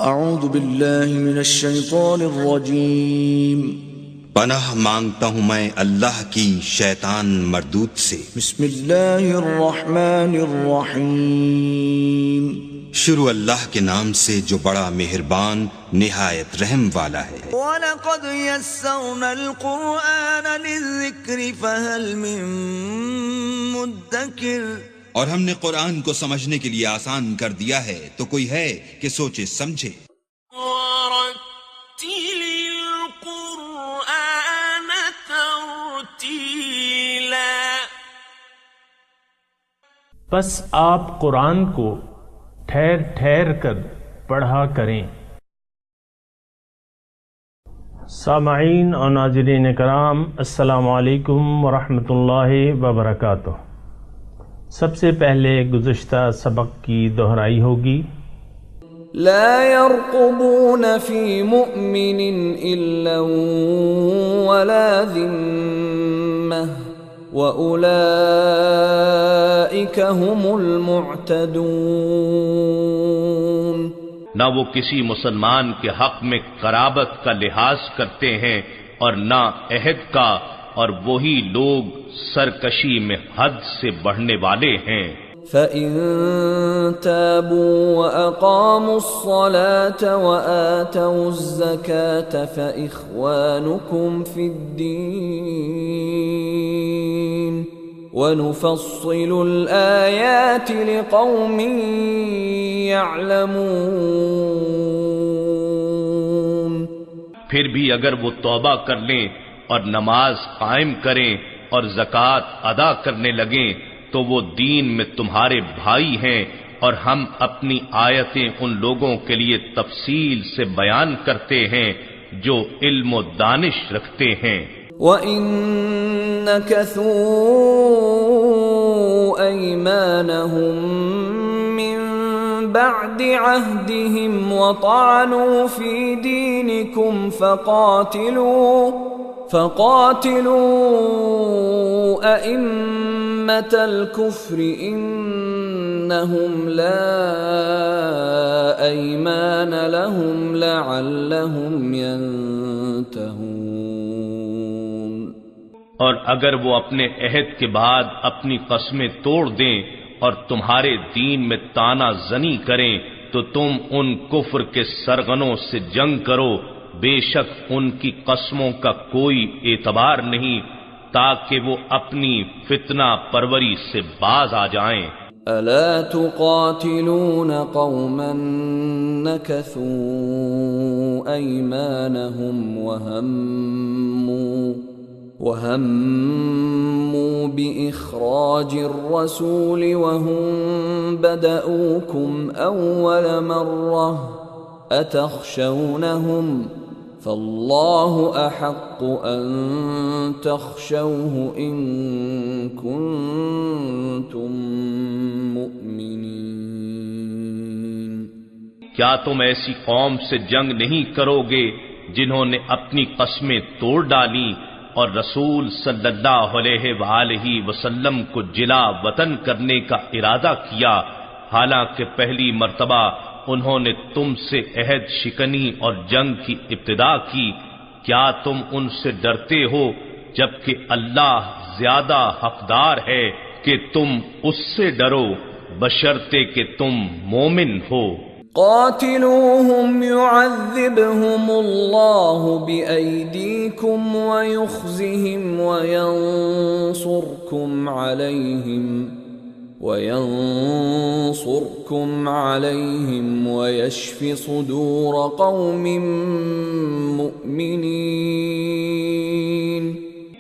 اعوذ باللہ من الشیطان الرجیم پناہ مانگتا ہوں میں اللہ کی شیطان مردود سے۔ بسم اللہ الرحمن الرحیم شروع اللہ کے نام سے جو بڑا مہربان نہایت رحم والا ہے۔ وَلَقَدْ يَسَّرْنَا الْقُرْآنَ لِلذِّكْرِ فَهَلْ مِن مُدَّكِرٍ، اور ہم نے قرآن کو سمجھنے کے لیے آسان کر دیا ہے، تو کوئی ہے کہ سوچے سمجھے۔ وَرَتِّلِ الْقُرْآنَ تَرْتِيلًا، پس آپ قرآن کو ٹھہر ٹھہر کر پڑھا کریں۔ سامعین اور ناظرین کرام، السلام علیکم ورحمۃ اللہ وبرکاتہ۔ سب سے پہلے گزشتہ سبق کی دہرائی ہوگی۔ لا يرقبون في مؤمن إلا ولا ذمة وأولئك هم المعتدون۔ نہ وہ کسی مسلمان کے حق میں قرابت کا لحاظ کرتے ہیں اور نہ عہد کا، اور وہی لوگ سرکشی میں حد سے بڑھنے والے ہیں۔ فَإِن تَابُوا وَأَقَامُوا الصَّلَاةَ وَآتَوُا الزَّكَاةَ فَإِخْوَانُكُمْ فِي الدِّينِ وَنُفَصِّلُ الْآيَاتِ لِقَوْمٍ يَعْلَمُونَ۔ پھر بھی اگر وہ توبہ کر لیں اور نماز قائم کریں اور زکوٰۃ ادا کرنے لگیں تو وہ دین میں تمہارے بھائی ہیں، اور ہم اپنی آیتیں ان لوگوں کے لیے تفصیل سے بیان کرتے ہیں جو علم و دانش رکھتے ہیں۔ وَإِن نَكَثُوا أَيْمَانَهُم مِّن بَعْدِ عَهْدِهِمْ وَطَعَنُوا فِي دِينِكُمْ فَقَاتِلُوا أَئِمَّةَ الْكُفْرِ إِنَّهُمْ لَا أَيْمَانَ لَهُمْ لَعَلَّهُمْ يَنْتَهُونَ۔ اور اگر وہ اپنے عہد کے بعد اپنی قسمیں توڑ دیں اور تمہارے دین میں طعنہ زنی کریں تو تم ان کفر کے سرغنوں سے جنگ کرو، بے شک ان کی قسموں کا کوئی اعتبار نہیں، تاکہ وہ اپنی فتنہ پروری سے باز آ جائیں۔ أَلَا تُقَاتِلُونَ قَوْمًا نَكَثُوا أَيْمَانَهُمْ وَهَمُّوا بِإِخْرَاجِ الرَّسُولِ وَهُمْ بَدَؤُوكُمْ أَوَّلَ مَرَّةٍ أَتَخْشَوْنَهُمْ فَاللَّهُ أَحَقُّ أَن تَخْشَوْهُ إِن كُنتُم مُّؤْمِنِينَ۔ کیا تم ایسی قوم سے جنگ نہیں کرو گے جنہوں نے اپنی قسمیں توڑ ڈالی اور رسول صلی اللہ علیہ وآلہ وسلم کو جلا وطن کرنے کا ارادہ کیا، حالانکہ پہلی مرتبہ انہوں نے تم سے عہد شکنی اور جنگ کی ابتدا کی؟ کیا تم ان سے ڈرتے ہو جبکہ اللہ زیادہ حقدار ہے کہ تم اس سے ڈرو، بشرطے کہ تم مومن ہو۔ قاتلوهم يعذبهم الله بأيديكم ويخزهم وينصركم عليهم ويشف صدور قوم مؤمنين۔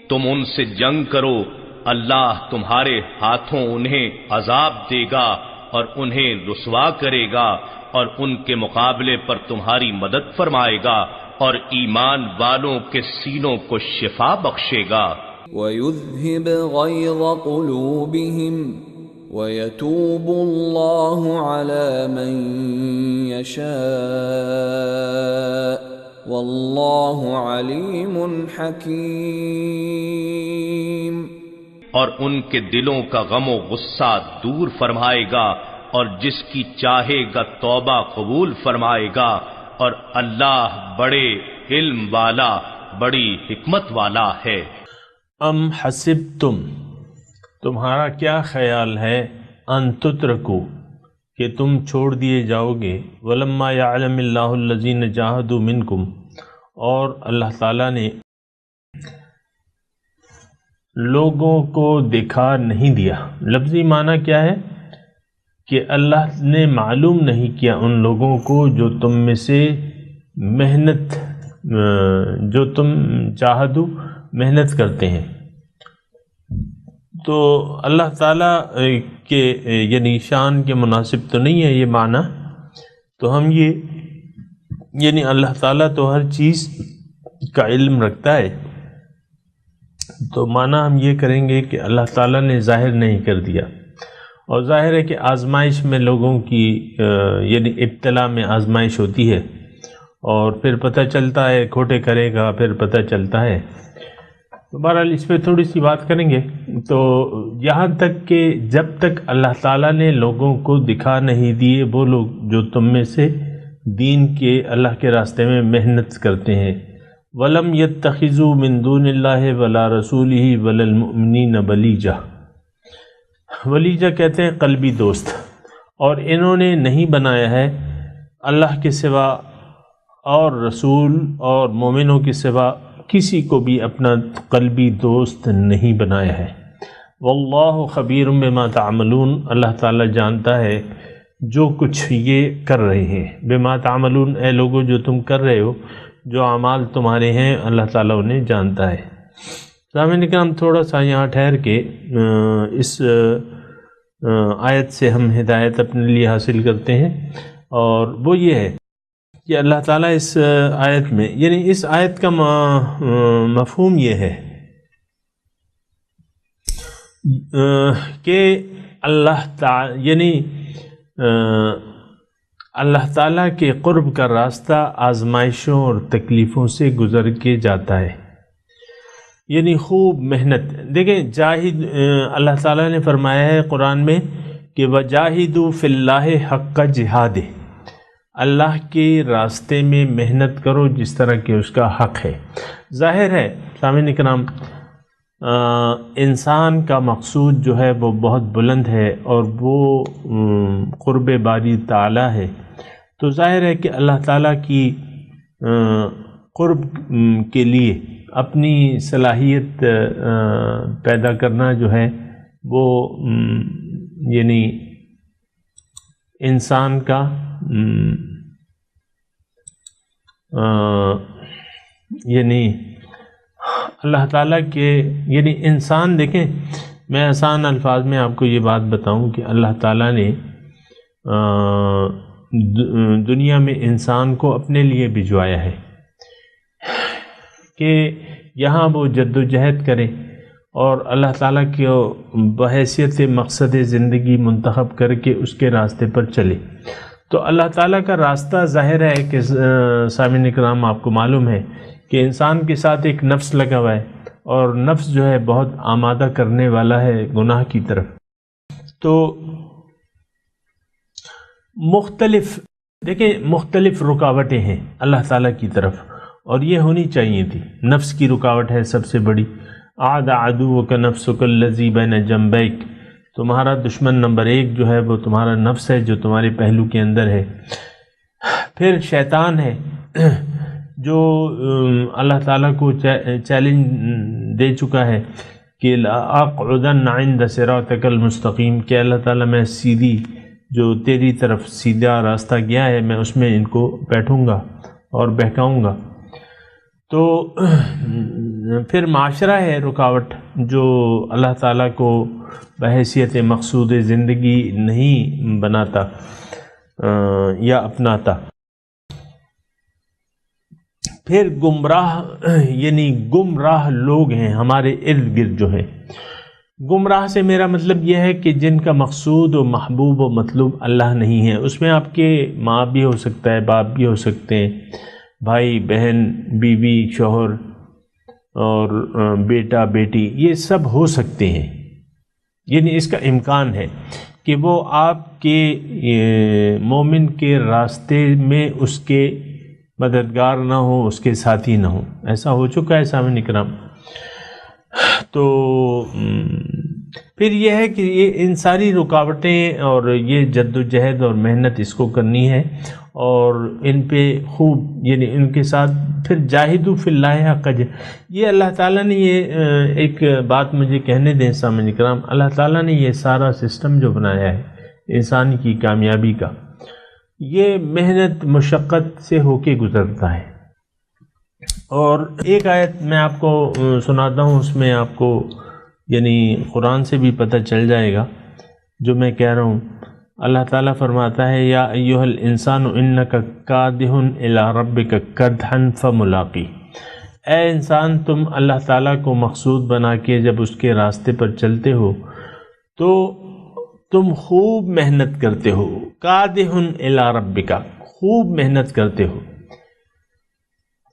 تم ان سے جنگ کرو، اللہ تمہارے ہاتھوں انہیں عذاب دے گا اور انہیں رسوا کرے گا، اور ان کے مقابلے پر تمہاری مدد فرمائے گا، اور ایمان والوں کے سینوں کو شفا بخشے گا۔ وَيُذْهِبْ غَيْظَ قُلُوبِهِمْ وَيَتُوبُ اللَّهُ عَلَى مَن يَشَاءُ وَاللَّهُ عَلِيمٌ حَكِيمٌ۔ اور ان کے دلوں کا غم و غصہ دور فرمائے گا، اور جس کی چاہے گا توبہ قبول فرمائے گا، اور اللہ بڑے علم والا، بڑی حکمت والا ہے۔ ام حسبتم، تمہارا کیا خیال ہے، ان تترکو، کہ تم چھوڑ دیے جاؤ گے، ولما یعلم اللہ الذین جاہدوا منکم، اور اللہ تعالیٰ نے لوگوں کو دکھا نہیں دیا۔ لفظی معنی کیا ہے کہ اللہ نے معلوم نہیں کیا ان لوگوں کو جو تم میں سے محنت، جو تم جاہدو محنت کرتے ہیں۔ تو اللہ تعالیٰ کے یعنی شان کے مناسب تو نہیں ہے یہ معنی، تو ہم یہ یعنی اللہ تعالیٰ تو ہر چیز کا علم رکھتا ہے، تو معنی ہم یہ کریں گے کہ اللہ تعالیٰ نے ظاہر نہیں کر دیا۔ اور ظاہر ہے کہ آزمائش میں لوگوں کی یعنی ابتلا میں آزمائش ہوتی ہے، اور پھر پتہ چلتا ہے، کھوٹے کرے گا پھر پتہ چلتا ہے۔ تو بہرحال اس پہ تھوڑی سی بات کریں گے۔ تو یہاں تک کہ جب تک اللہ تعالیٰ نے لوگوں کو دکھا نہیں دیے وہ لوگ جو تم میں سے دین کے، اللہ کے راستے میں محنت کرتے ہیں، وَلَمْ يَتَّخِذُوا مِن دُونِ اللَّهِ وَلَا رَسُولِهِ وَلَا الْمُؤْمِنِينَ وَلِيجَةً، ولیجہ کہتے ہیں قلبی دوست، اور انہوں نے نہیں بنایا ہے اللہ کے سوا اور رسول اور مومنوں کے سوا کسی کو بھی اپنا قلبی دوست نہیں بنایا ہے۔ واللہ خبیر بما تعملون، اللہ تعالیٰ جانتا ہے جو کچھ یہ کر رہے ہیں۔ بما تعملون، اے لوگوں جو تم کر رہے ہو، جو اعمال تمہارے ہیں اللہ تعالیٰ انہیں جانتا ہے۔ سامعین کرام، تھوڑا سا یہاں ٹھہر کے اس آیت سے ہم ہدایت اپنے لیے حاصل کرتے ہیں، اور وہ یہ ہے کہ اللہ تعالیٰ اس آیت میں، یعنی اس آیت کا مفہوم یہ ہے کہ اللہ تعالیٰ یعنی اللہ تعالیٰ کے قرب کا راستہ آزمائشوں اور تکلیفوں سے گزر کے جاتا ہے، یعنی خوب محنت۔ دیکھیں جاہد، اللہ تعالیٰ نے فرمایا ہے قرآن میں کہ وَجَاهِدُوا فِي اللَّهِ حَقَّ جِهَادِهِ، اللہ کے راستے میں محنت کرو جس طرح کہ اس کا حق ہے۔ ظاہر ہے سامعین کرام، انسان کا مقصود جو ہے وہ بہت بلند ہے، اور وہ قرب باری تعالی ہے، تو ظاہر ہے کہ اللہ تعالیٰ کی قرب کے لیے اپنی صلاحیت پیدا کرنا جو ہے وہ یعنی انسان کا یعنی اللہ تعالیٰ کے یعنی انسان، دیکھیں میں آسان الفاظ میں آپ کو یہ بات بتاؤں کہ اللہ تعالیٰ نے دنیا میں انسان کو اپنے لیے بھجوایا ہے کہ یہاں وہ جد و جہد کرے اور اللہ تعالیٰ کو بحیثیت مقصد زندگی منتخب کر کے اس کے راستے پر چلے۔ تو اللہ تعالیٰ کا راستہ ظاہر ہے کہ سامعین اکرام آپ کو معلوم ہے کہ انسان کے ساتھ ایک نفس لگا ہوا ہے، اور نفس جو ہے بہت آمادہ کرنے والا ہے گناہ کی طرف۔ تو مختلف رکاوٹیں ہیں اللہ تعالیٰ کی طرف، اور یہ ہونی چاہیے تھی۔ نفس کی رکاوٹ ہے سب سے بڑی، عاد عدوک نفسک الذی بین جنبیک، تمہارا دشمن نمبر ایک جو ہے وہ تمہارا نفس ہے جو تمہارے پہلو کے اندر ہے۔ پھر شیطان ہے جو اللہ تعالیٰ کو چیلنج دے چکا ہے کہ لأقعدن عند صراطک المستقیم، کہ اللہ تعالیٰ میں سیدھی جو تیری طرف سیدھا راستہ گیا ہے میں اس میں ان کو بیٹھوں گا اور بہکاؤں گا۔ تو پھر معاشرہ ہے رکاوٹ جو اللہ تعالیٰ کو بحیثیت مقصود زندگی نہیں بناتا یا اپناتا۔ پھر گمراہ لوگ ہیں ہمارے ارد گرد جو ہیں۔ گمراہ سے میرا مطلب یہ ہے کہ جن کا مقصود و محبوب و مطلوب اللہ نہیں ہے۔ اس میں آپ کے ماں بھی ہو سکتا ہے، باپ بھی ہو سکتے ہیں، بھائی بہن، بیوی شوہر اور بیٹا بیٹی، یہ سب ہو سکتے ہیں۔ یعنی اس کا امکان ہے کہ وہ آپ کے مومن کے راستے میں اس کے مددگار نہ ہو، اس کے ساتھی نہ ہو. ایسا ہو چکا ہے سامعین کرام. تو پھر یہ ہے کہ یہ ان ساری رکاوٹیں اور یہ جد و جہد اور محنت اس کو کرنی ہے، اور ان پہ خوب یعنی ان کے ساتھ پھر جاہدوا فی اللہ حق جہاد. یہ اللہ تعالیٰ نے یہ ایک بات مجھے کہنے دیں سامعین کرام، اللہ تعالیٰ نے یہ سارا سسٹم جو بنایا ہے انسان کی کامیابی کا، یہ محنت مشقت سے ہو کے گزرتا ہے. اور ایک آیت میں آپ کو سناتا ہوں، اس میں آپ کو یعنی قرآن سے بھی پتہ چل جائے گا جو میں کہہ رہا ہوں. اللہ تعالیٰ فرماتا ہے یا ایھا الانسان انک کادح الی ربک کدحا فملاقی. اے انسان، تم اللہ تعالیٰ کو مقصود بنا کے جب اس کے راستے پر چلتے ہو تو تم خوب محنت کرتے ہو. کادح الی ربک، خوب محنت کرتے ہو.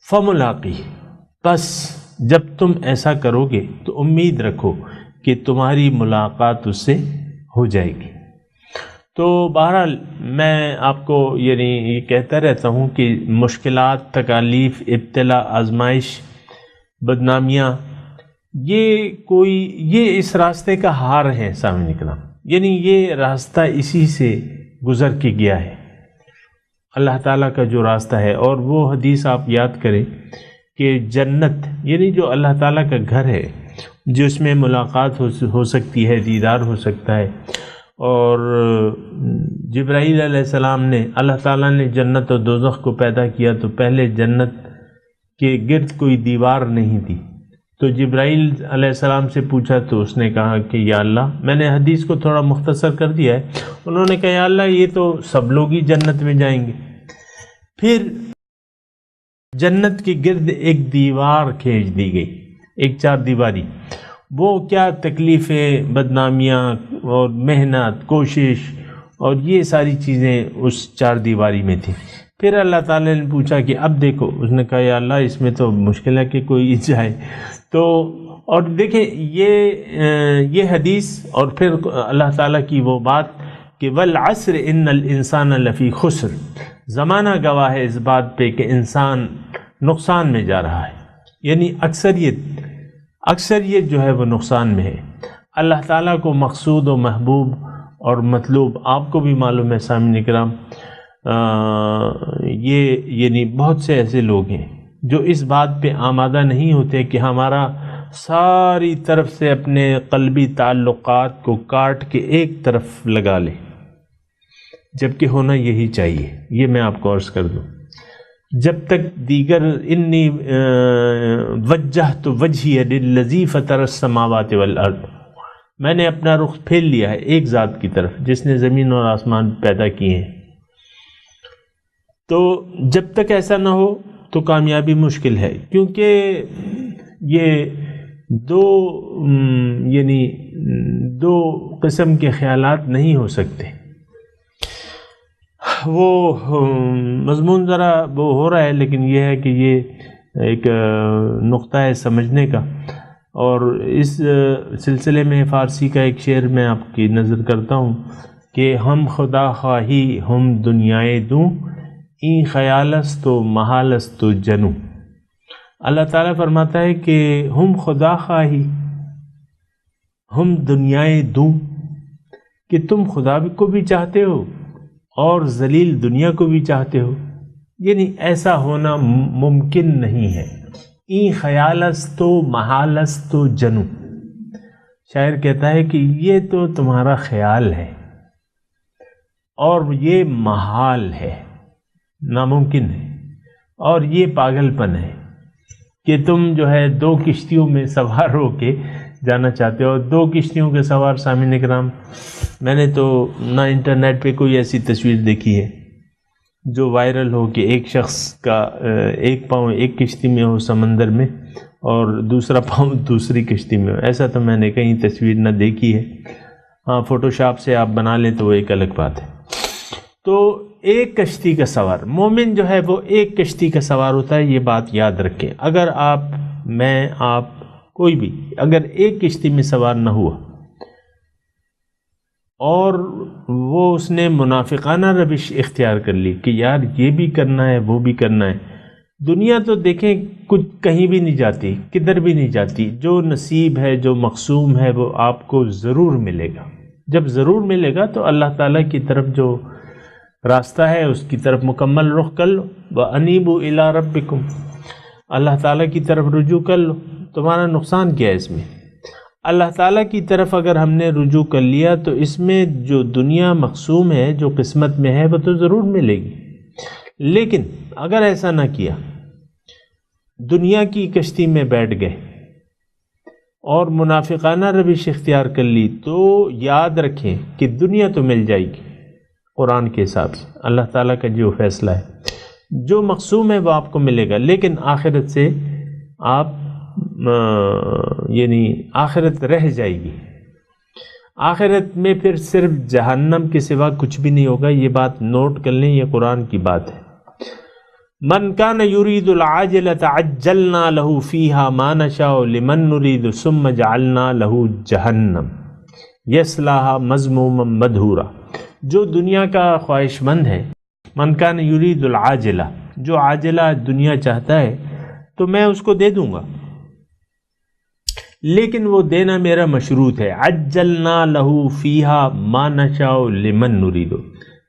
فملاقی، بس جب تم ایسا کرو گے تو امید رکھو کہ تمہاری ملاقات اس سے ہو جائے گی. تو بہرحال میں آپ کو یعنی یہ کہتا رہتا ہوں کہ مشکلات، تکالیف، ابتلا، آزمائش، بدنامیاں، یہ اس راستے کا ہار ہے سامعین کرام. یعنی یہ راستہ اسی سے گزر کے گیا ہے، اللہ تعالیٰ کا جو راستہ ہے. اور وہ حدیث آپ یاد کریں کہ جنت یعنی جو اللہ تعالیٰ کا گھر ہے، جس میں ملاقات ہو سکتی ہے، دیدار ہو سکتا ہے. اور جبرائیل علیہ السلام نے، اللہ تعالیٰ نے جنت اور دوزخ کو پیدا کیا تو پہلے جنت کے گرد کوئی دیوار نہیں تھی. تو جبرائیل علیہ السلام سے پوچھا تو اس نے کہا کہ یا اللہ، میں نے حدیث کو تھوڑا مختصر کر دیا ہے، انہوں نے کہا یا اللہ یہ تو سب لوگ ہی جنت میں جائیں گے. پھر جنت کے گرد ایک دیوار کھینچ دی گئی، ایک چار دیواری. وہ کیا تکلیفیں، بدنامیاں اور محنت، کوشش اور یہ ساری چیزیں اس چار دیواری میں تھیں. پھر اللہ تعالیٰ نے پوچھا کہ اب دیکھو، اس نے کہا یا اللہ اس میں تو مشکل ہے کہ کوئی جائے. تو اور دیکھیں یہ حدیث اور پھر اللہ تعالیٰ کی وہ بات کہ والعصر ان الانسان لفی خسر، زمانہ گواہ ہے اس بات پہ کہ انسان نقصان میں جا رہا ہے. یعنی اکثریت جو ہے وہ نقصان میں ہے. اللہ تعالیٰ کو مقصود و محبوب اور مطلوب آپ کو بھی معلوم ہے سامعین کرام، یہ یعنی بہت سے ایسے لوگ ہیں جو اس بات پہ آمادہ نہیں ہوتے کہ ہمارا ساری طرف سے اپنے قلبی تعلقات کو کاٹ کے ایک طرف لگا لے، جبکہ ہونا یہی چاہیے. یہ میں آپ کو عرض کر دوں، جب تک دیگر انی وجہت وجہی للذی فطر السماوات والارض، میں نے اپنا رخ پھیر لیا ہے ایک ذات کی طرف جس نے زمین اور آسمان پیدا کیے ہیں. تو جب تک ایسا نہ ہو تو کامیابی مشکل ہے، کیونکہ یہ دو قسم کے خیالات نہیں ہو سکتے. وہ مضمون ذرا وہ ہو رہا ہے، لیکن یہ ہے کہ یہ ایک نقطہ ہے سمجھنے کا. اور اس سلسلے میں فارسی کا ایک شعر میں آپ کی نظر کرتا ہوں کہ ہم خدا خواہی ہم دنیائے دوں، این خیالست تو محالست تو جنوں. اللہ تعالیٰ فرماتا ہے کہ ہم خدا خواہی ہم دنیائے دوں، کہ تم خدا کو بھی چاہتے ہو اور ذلیل دنیا کو بھی چاہتے ہو. یعنی ایسا ہونا ممکن نہیں ہے. این خیالست تو محالست تو جنوں. شاعر کہتا ہے کہ یہ تو تمہارا خیال ہے اور یہ محال ہے، ناممکن ہے، اور یہ پاگل پن ہے کہ تم جو ہے دو کشتیوں میں سوار ہو کے جانا چاہتے ہو. دو کشتیوں کے سوار سامعین کرام، میں نے تو نہ انٹرنیٹ پہ کوئی ایسی تصویر دیکھی ہے جو وائرل ہو کہ ایک شخص کا ایک پاؤں ایک کشتی میں ہو سمندر میں اور دوسرا پاؤں دوسری کشتی میں ہو. ایسا تو میں نے کہیں تصویر نہ دیکھی ہے. ہاں فوٹو شاپ سے آپ بنا لیں تو وہ ایک الگ بات ہے. تو ایک کشتی کا سوار مومن جو ہے وہ ایک کشتی کا سوار ہوتا ہے. یہ بات یاد رکھیں. اگر آپ، میں، آپ، کوئی بھی اگر ایک کشتی میں سوار نہ ہوا اور وہ اس نے منافقانہ روش اختیار کر لی کہ یار یہ بھی کرنا ہے وہ بھی کرنا ہے. دنیا تو دیکھیں کچھ کہیں بھی نہیں جاتی، کدھر بھی نہیں جاتی. جو نصیب ہے، جو مقسوم ہے، وہ آپ کو ضرور ملے گا. جب ضرور ملے گا تو اللہ تعالیٰ کی طرف جو راستہ ہے اس کی طرف مکمل رخ کر لو. وَأَنِيبُوا إِلَىٰ رَبِّكُمْ، اللہ تعالیٰ کی طرف رجوع کر لو. تمہارا نقصان کیا ہے اس میں؟ اللہ تعالیٰ کی طرف اگر ہم نے رجوع کر لیا تو اس میں جو دنیا مقسوم ہے، جو قسمت میں ہے، وہ تو ضرور ملے گی. لیکن اگر ایسا نہ کیا، دنیا کی کشتی میں بیٹھ گئے اور منافقانہ روش اختیار کر لی، تو یاد رکھیں کہ دنیا تو مل جائے گی قرآن کے حساب سے. اللہ تعالیٰ کا جو فیصلہ ہے، جو مقسوم ہے وہ آپ کو ملے گا. لیکن آخرت سے آپ یعنی آخرت رہ جائے گی. آخرت میں پھر صرف جہنم کے سوا کچھ بھی نہیں ہوگا. یہ بات نوٹ کر لیں، یہ قرآن کی بات ہے. من کان یرید العاجلۃ عجلنا له فیہا ما نشاء لمن نرید ثم جعلنا له جہنم یصلاھا مذموما مدحورا. جو دنیا کا خواہش مند ہے، من کان یرید العاجلہ، جو عاجلہ دنیا چاہتا ہے تو میں اس کو دے دوں گا، لیکن وہ دینا میرا مشروط ہے. عجلنا له فیہا ما نشاء لمن نرید،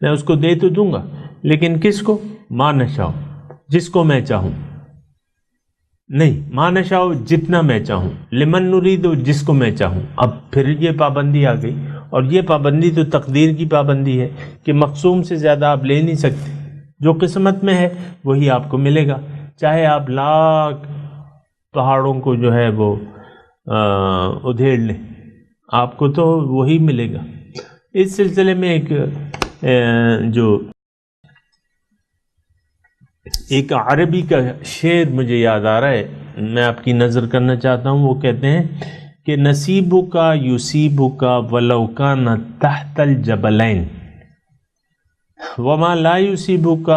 میں اس کو دے تو دوں گا، لیکن کس کو؟ ما نشاء، جس کو میں چاہوں. نہیں، ما نشاء جتنا میں چاہوں، لمن نرید جس کو میں چاہوں. اب پھر یہ پابندی آ گئی، اور یہ پابندی تو تقدیر کی پابندی ہے کہ مقسوم سے زیادہ آپ لے نہیں سکتے. جو قسمت میں ہے وہی آپ کو ملے گا، چاہے آپ لاکھ پہاڑوں کو جو ہے وہ ادھیڑ لیں، آپ کو تو وہی ملے گا. اس سلسلے میں ایک عربی کا شعر مجھے یاد آ رہا ہے، میں آپ کی نظر کرنا چاہتا ہوں. وہ کہتے ہیں کہ نصیبک یصیبک ولو کان تحت الجبلین وما لا یصیبک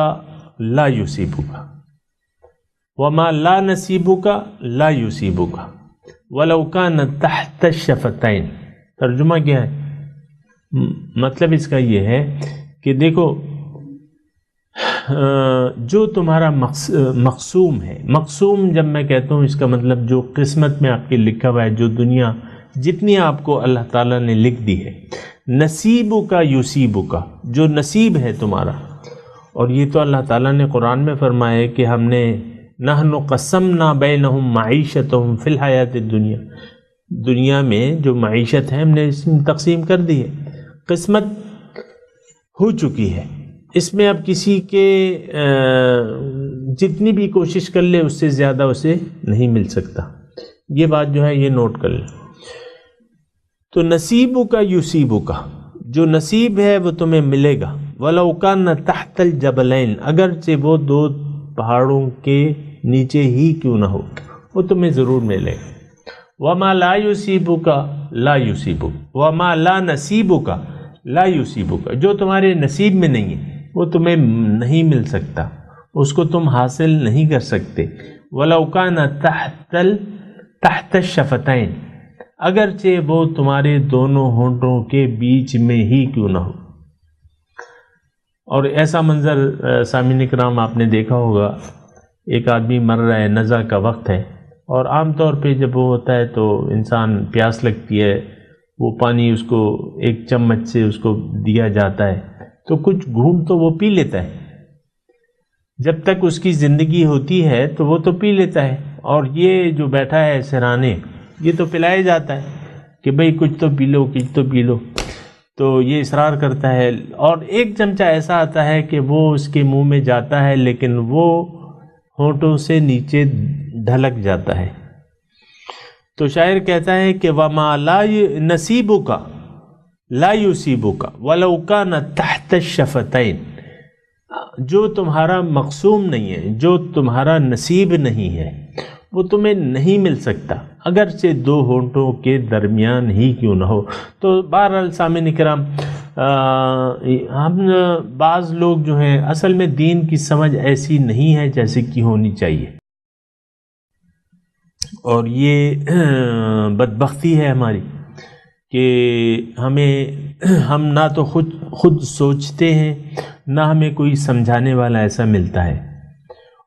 لا یصیبک وما لا نصیبک لا یصیبک ولو کان تحت الشفتین. ترجمہ کیا ہے؟ مطلب اس کا یہ ہے کہ دیکھو، جو تمہارا مقسوم ہے، مقسوم جب میں کہتا ہوں اس کا مطلب جو قسمت میں آپ کے لکھا ہوا ہے، جو دنیا جتنی آپ کو اللہ تعالیٰ نے لکھ دی ہے. نصیبوں کا یوسیبوں کا، جو نصیب ہے تمہارا. اور یہ تو اللہ تعالیٰ نے قرآن میں فرمایا ہے کہ ہم نے نحن قسمنا بینہم معیشتہم فی الحیات الدنیا، دنیا میں جو معیشت ہے ہم نے اس میں تقسیم کر دی ہے. قسمت ہو چکی ہے، اس میں اب کسی کے جتنی بھی کوشش کر لے اس سے زیادہ اسے نہیں مل سکتا. یہ بات جو ہے یہ نوٹ کر لیں. تو نصیبوں کا یصیبوں کا، جو نصیب ہے وہ تمہیں ملے گا. وَلَوْ كَانَ تَحْتَ الْجَبَلَيْنِ، اگرچہ وہ دو پہاڑوں کے نیچے ہی کیوں نہ ہو، وہ تمہیں ضرور ملے گا. وَمَا لَا يُصِيبُكَ لَا يُصِيبُكَ وَمَا لَا نَصِيبُكَ لَا يُصِيبُكَ، جو تمہارے نصیب میں نہیں ہے وہ تمہیں نہیں مل سکتا، اس کو تم حاصل نہیں کر سکتے. وَلَوْ كَانَ تَحْتَ الشَّفَتَيْنِ، اگرچہ وہ تمہارے دونوں ہونٹوں کے بیچ میں ہی کیوں نہ ہو. اور ایسا منظر سامعین کرام آپ نے دیکھا ہوگا، ایک آدمی مر رہا ہے، نزع کا وقت ہے، اور عام طور پہ جب وہ ہوتا ہے تو انسان پیاس لگتی ہے، وہ پانی اس کو ایک چمچ سے اس کو دیا جاتا ہے تو کچھ گھونٹ تو وہ پی لیتا ہے. جب تک اس کی زندگی ہوتی ہے تو وہ تو پی لیتا ہے، اور یہ جو بیٹھا ہے سرانے، یہ تو پلایا جاتا ہے کہ بھئی کچھ تو پی لو، کچھ تو پی لو. تو یہ اصرار کرتا ہے، اور ایک چمچہ ایسا آتا ہے کہ وہ اس کے منہ میں جاتا ہے لیکن وہ ہونٹوں سے نیچے ڈھلک جاتا ہے. تو شاعر کہتا ہے کہ وَمَا لَا نَصِيبُكَ لَا يُصِيبُكَ وَلَوْ كَانَ تَحْتَ الشَّفَتَيْنِ، جو تمہارا مقسوم نہیں ہے، جو تمہارا نصیب نہیں ہے، وہ تمہیں نہیں مل سکتا، اگرچہ دو ہونٹوں کے درمیان ہی کیوں نہ ہو. تو بہرحال سامعین کرام، ہم بعض لوگ جو ہیں اصل میں دین کی سمجھ ایسی نہیں ہے جیسے کہ ہونی چاہیے، اور یہ بدبختی ہے ہماری کہ ہم نہ تو خود سوچتے ہیں، نہ ہمیں کوئی سمجھانے والا ایسا ملتا ہے،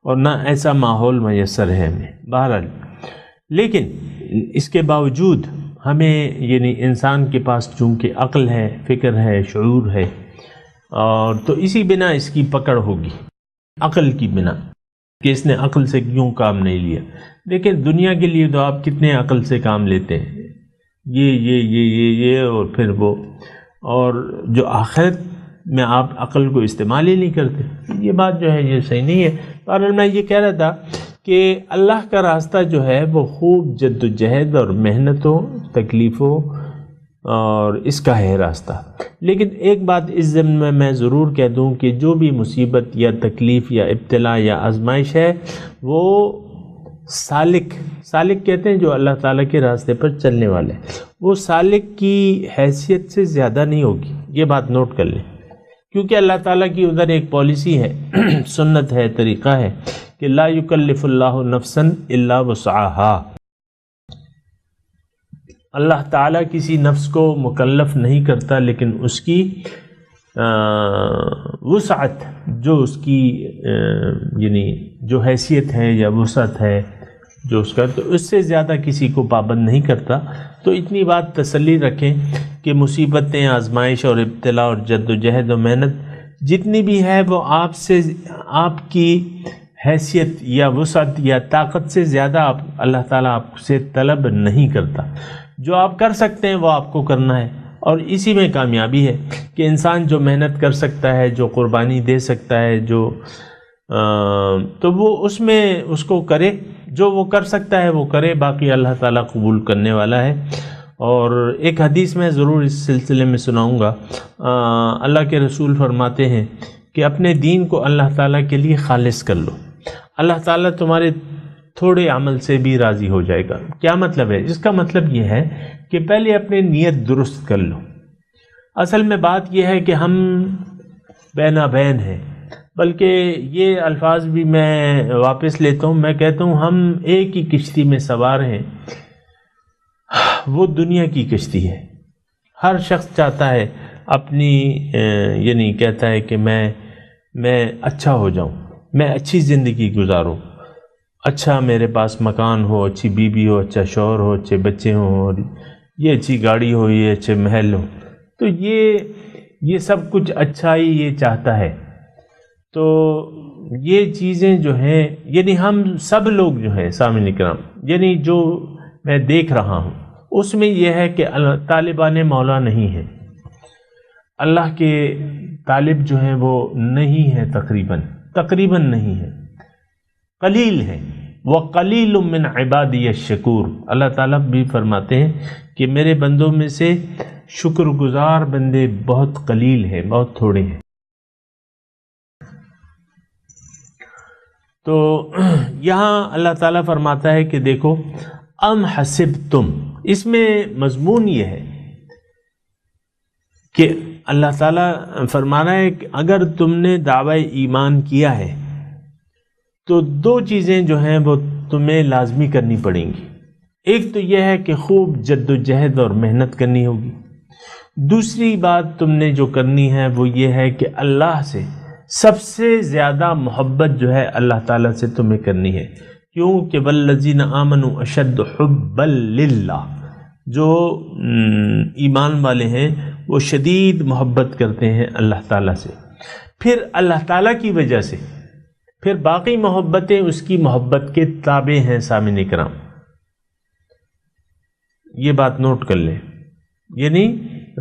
اور نہ ایسا ماحول میسر ہے ہمیں بہرحال. لیکن اس کے باوجود ہمیں یعنی انسان کے پاس چونکہ عقل ہے، فکر ہے، شعور ہے، اور تو اسی بنا اس کی پکڑ ہوگی، عقل کی بنا کہ اس نے عقل سے کیوں کام نہیں لیا. لیکن دنیا کے لیے تو آپ کتنے عقل سے کام لیتے ہیں، یہ اور پھر وہ، اور جو آخرت میں آپ عقل کو استعمال ہی نہیں کرتے. یہ بات جو ہے یہ صحیح نہیں ہے. بہرحال میں یہ کہہ رہا تھا کہ اللہ کا راستہ جو ہے وہ خوب جد و جہد اور محنتوں، تکلیفوں اور اس کا ہے راستہ. لیکن ایک بات اس ضمن میں ضرور کہہ دوں کہ جو بھی مصیبت یا تکلیف یا ابتلا یا آزمائش ہے وہ سالک کہتے ہیں جو اللہ تعالیٰ کے راستے پر چلنے والے، وہ سالک کی حیثیت سے زیادہ نہیں ہوگی. یہ بات نوٹ کر لیں، کیونکہ اللہ تعالیٰ کی ادھر ایک پالیسی ہے، سنت ہے، طریقہ ہے کہ لا یکلف اللہ نفسا الا وسعها. اللہ تعالیٰ کسی نفس کو مکلف نہیں کرتا لیکن اس کی وسعت، جو اس کی یعنی جو حیثیت ہے یا وسعت ہے جو اس کا، تو اس سے زیادہ کسی کو پابند نہیں کرتا. تو اتنی بات تسلی رکھیں کہ مصیبتیں، آزمائش اور ابتلا اور جد و جہد و محنت جتنی بھی ہے وہ آپ کی حیثیت یا وسعت یا طاقت سے زیادہ اللہ تعالیٰ آپ سے طلب نہیں کرتا. جو آپ کر سکتے ہیں وہ آپ کو کرنا ہے، اور اسی میں کامیابی ہے کہ انسان جو محنت کر سکتا ہے، جو قربانی دے سکتا ہے، تو وہ اس میں اس کو کرے، جو وہ کر سکتا ہے وہ کرے، باقی اللہ تعالیٰ قبول کرنے والا ہے. اور ایک حدیث میں ضرور اس سلسلے میں سناؤں گا. اللہ کے رسول فرماتے ہیں کہ اپنے دین کو اللہ تعالیٰ کے لیے خالص کر لو، اللہ تعالیٰ تمہارے تھوڑے عمل سے بھی راضی ہو جائے گا. کیا مطلب ہے اس کا؟ مطلب یہ ہے کہ پہلے اپنے نیت درست کر لو. اصل میں بات یہ ہے کہ ہم بینا بین ہیں، بلکہ یہ الفاظ بھی میں واپس لیتا ہوں، میں کہتا ہوں ہم ایک ہی کشتی میں سوار ہیں. وہ دنیا کی کشتی ہے. ہر شخص چاہتا ہے اپنی یعنی کہتا ہے کہ میں اچھا ہو جاؤں، میں اچھی زندگی گزاروں، اچھا میرے پاس مکان ہو، اچھی بیوی ہو، اچھا شوہر ہو، اچھے بچے ہوں، اور یہ اچھی گاڑی ہو، یہ اچھے محل ہو. تو یہ سب کچھ اچھائی یہ چاہتا ہے. تو یہ چیزیں جو ہیں یعنی ہم سب لوگ جو ہیں سامعین کرام، یعنی جو میں دیکھ رہا ہوں اس میں یہ ہے کہ طالبان مولا نہیں ہیں، اللہ کے طالب جو ہیں وہ نہیں ہیں، تقریباً نہیں ہیں، قلیل ہیں. وَقَلِيلٌ مِّنْ عِبَادِيَ الشَّكُورُ. اللہ تعالیٰ بھی فرماتے ہیں کہ میرے بندوں میں سے شکر گزار بندے بہت قلیل ہیں، بہت تھوڑے ہیں. تو یہاں اللہ تعالیٰ فرماتا ہے کہ دیکھو ام حسبتم، اس میں مضمون یہ ہے کہ اللہ تعالیٰ فرمانا ہے کہ اگر تم نے دعوی ایمان کیا ہے تو دو چیزیں جو ہیں وہ تمہیں لازمی کرنی پڑیں گی. ایک تو یہ ہے کہ خوب جد و جہد اور محنت کرنی ہوگی. دوسری بات تم نے جو کرنی ہے وہ یہ ہے کہ اللہ سے سب سے زیادہ محبت جو ہے اللہ تعالیٰ سے تمہیں کرنی ہے. کیونکہ والذین آمنوا اشد حبا للہ، جو ایمان والے ہیں وہ شدید محبت کرتے ہیں اللہ تعالیٰ سے. پھر اللہ تعالیٰ کی وجہ سے پھر باقی محبتیں اس کی محبت کے تابع ہیں. سامعین کرام یہ بات نوٹ کر لیں، یعنی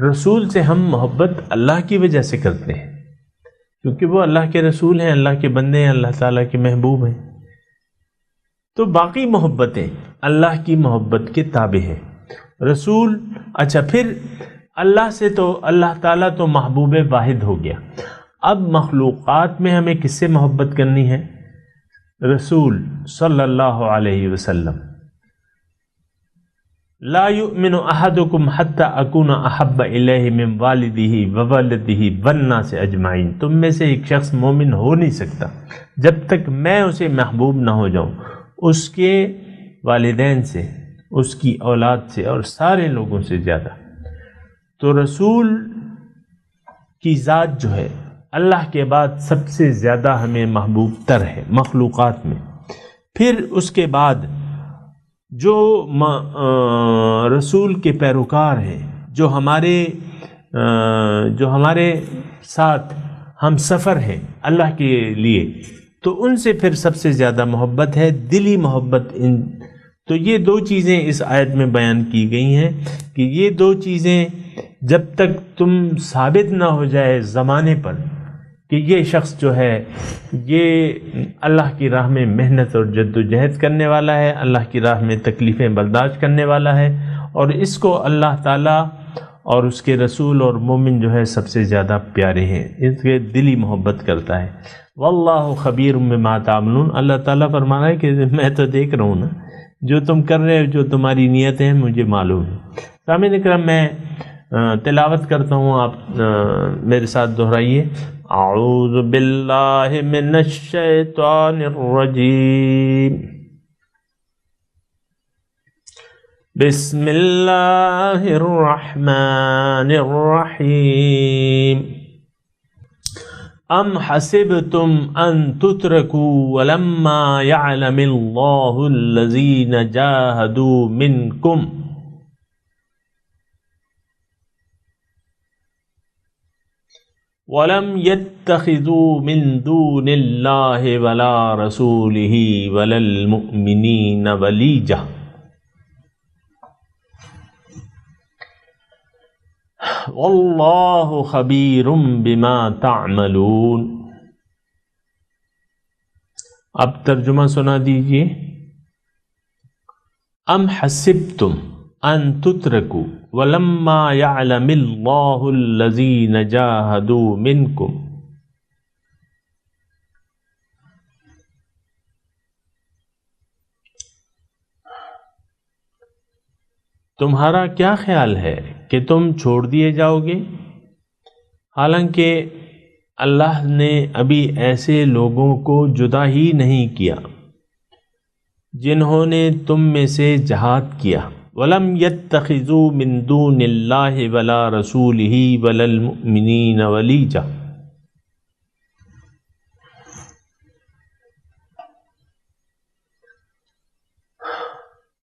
رسول سے ہم محبت اللہ کی وجہ سے کرتے ہیں کیونکہ وہ اللہ کے رسول ہیں، اللہ کے بندے ہیں، اللہ تعالیٰ کے محبوب ہیں. تو باقی محبتیں اللہ کی محبت کے تابع ہیں. رسول اچھا، پھر اللہ سے تو اللہ تعالیٰ تو محبوب واحد ہو گیا. اب مخلوقات میں ہمیں کس سے محبت کرنی ہے؟ رسول صلی اللہ علیہ وسلم. لا یؤمن احدکم حتی اکون احب الیہ من والدہ وولدہ والناس اجمعین. تم میں سے ایک شخص مومن ہو نہیں سکتا جب تک میں اسے محبوب نہ ہو جاؤں اس کے والدین سے، اس کی اولاد سے اور سارے لوگوں سے زیادہ. تو رسول کی ذات جو ہے اللہ کے بعد سب سے زیادہ ہمیں محبوب تر ہے مخلوقات میں. پھر اس کے بعد جو رسول کے پیروکار ہیں، جو ہمارے ساتھ ہم سفر ہیں اللہ کے لیے، تو ان سے پھر سب سے زیادہ محبت ہے، دلی محبت. تو یہ دو چیزیں اس آیت میں بیان کی گئی ہیں کہ یہ دو چیزیں جب تک تم ثابت نہ ہو جائے زمانے پر کہ یہ شخص جو ہے یہ اللہ کی راہ میں محنت اور جد و جہد کرنے والا ہے، اللہ کی راہ میں تکلیفیں برداشت کرنے والا ہے، اور اس کو اللہ تعالیٰ اور اس کے رسول اور مومن جو ہے سب سے زیادہ پیارے ہیں، اس کے دلی محبت کرتا ہے. واللہ خبیر بما تعملون. اللہ تعالیٰ فرمانا ہے کہ میں تو دیکھ رہا ہوں نا جو تم کر رہے ہو، جو تمہاری نیتیں ہیں مجھے معلوم ہے. سامعین اکرام، میں تلاوت کرتا ہوں، آپ میرے ساتھ دہرائیے. اعوذ باللہ من الشیطان الرجیم. بسم اللہ الرحمن الرحیم. ام حسبتم ان تترکوا ولما يعلم اللہ الذین جاہدوا منکم وَلَمْ يَتَّخِذُوا مِن دُونِ اللَّهِ وَلَا رَسُولِهِ وَلَا الْمُؤْمِنِينَ وَلِيجَةً وَاللَّهُ خَبِيرٌ بِمَا تَعْمَلُونَ. اب ترجمہ سنا دیجئے. ام حسبتم ان تترکوا ولما يعلم اللہ الذین جاہدوا منکم. تمہارا کیا خیال ہے کہ تم چھوڑ دیے جاؤ گے، حالانکہ اللہ نے ابھی ایسے لوگوں کو جدا ہی نہیں کیا جنہوں نے تم میں سے جہاد کیا. وَلَمْ يَتَّخِذُوا مِن دُونِ اللَّهِ وَلَا رَسُولِهِ وَلَا الْمُؤْمِنِينَ وَلِيجَةً.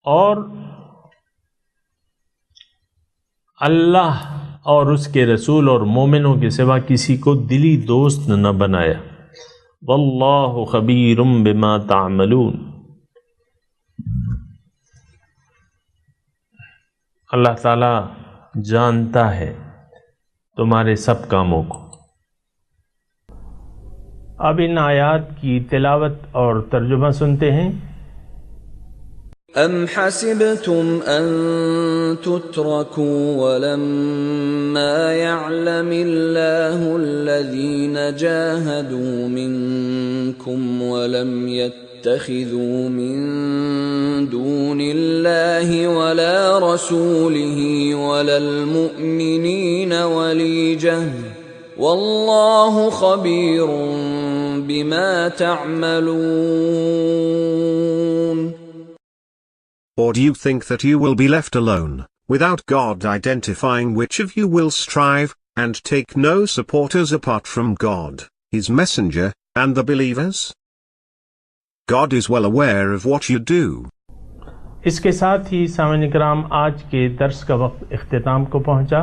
اور اللہ اور اس کے رسول اور مومنوں کے سوا کسی کو دلی دوست نہ بنایا. وَاللَّهُ خَبِيرٌ بِمَا تَعْمَلُونَ. اللہ تعالیٰ جانتا ہے تمہارے سب کاموں کو. اب ان آیات کی تلاوت اور ترجمہ سنتے ہیں. ام حسبتم ان تتركوا ولما يعلم الله الذين جاهدوا منكم ولم يتخذوا من دون الله ولا رسوله ولا المؤمنين وليجة والله خبير بما تعملون. Or do you think that you will be left alone, without God identifying which of you will strive, and take no supporters apart from God, His Messenger, and the believers? God is well aware of what you do. اس کے ساتھ ہی سامعین اکرام آج کے درس کا وقت اختتام کو پہنچا.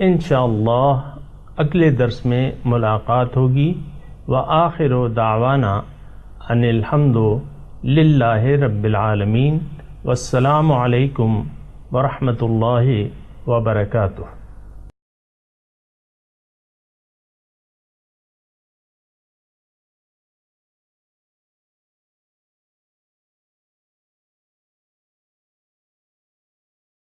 انشاءاللہ اگلے درس میں ملاقات ہوگی. وآخر دعوانا ان الحمد للہ رب العالمین. والسلام علیکم ورحمۃ اللہ وبرکاتہ.